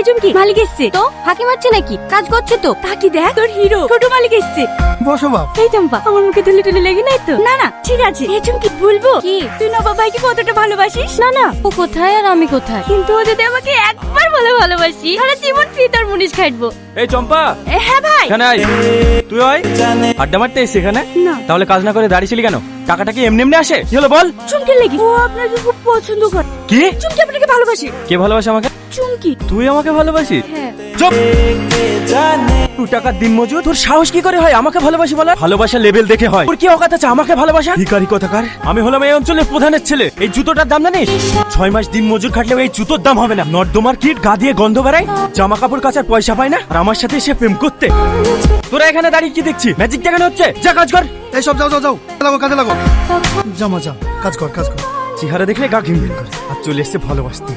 এই চুমকি, মালিক এসছে তো, ফাঁকি মারছে নাকি? কাজ করছে তো। তাকি দেখ, তোর হিরো ছোট মালিক এসছে। বসো বাপ। এই চম্পা, আমার মুখে তুলে তুলে লেগে নাই তো? না না, ঠিক আছে। এই চুমকি, বলবো কি তুই নবাব ভাইকে কতটা ভালোবাসিস? না না, ও কোথায় আর আমি কোথায়? কিন্তু ও যদি আমাকে একবার বলে ভালোবাসি, সারা জীবন ফিতার মুনিশ খাইবো। এই চম্পা, হ্যাঁ ভাই। এখানে আয়। তুই আয়। আড্ডা মারতে এসে এখানে? না। তাহলে কাজ না করে দাঁড়িয়েছিলি কেন? টাকাটা কি এমনি এমনি আসে? কি হলো বল? চুমকি লেগে, ও আপনাকে খুব পছন্দ করে। কি? চুমকি আপনাকে ভালোবাসে। কে ভালোবাসে আমাকে? চুমকি। তুই আমাকে ভালোবাসিস? হ্যাঁ। চুপ। 2 টাকার দিন মজুর, তোর সাহস কি করে হয় আমাকে ভালোবাসি বলা? ভালোবাসা লেভেল দেখে হয়। তোর কি অকাত আছে আমাকে ভালোবাসা? ভিখারি কোথাকার। আমি হলাম এই অঞ্চলের প্রধানের ছেলে। এই জুতোটার দাম জানিস? 6 মাস দিন মজুর খাটলেও এই জুতোর দাম হবে না। নর্দমার কিট, গা দিয়ে গন্ধ বেড়ায়, জামা কাপড় কাচার পয়সা পায় না, আর আমার সাথে এসে প্রেম করতে। তোরা এখানে দাঁড়িয়ে কি দেখছি? ম্যাজিক দেখানো হচ্ছে? যা কাজ কর। এই সব যাও যাও যাও, লাগো কাজে লাগো। জামা যা, কাজ কর কাজ কর। চেহারা দেখলে গা ঘিন ঘিন করে, আর চলে এসছে ভালোবাসতে।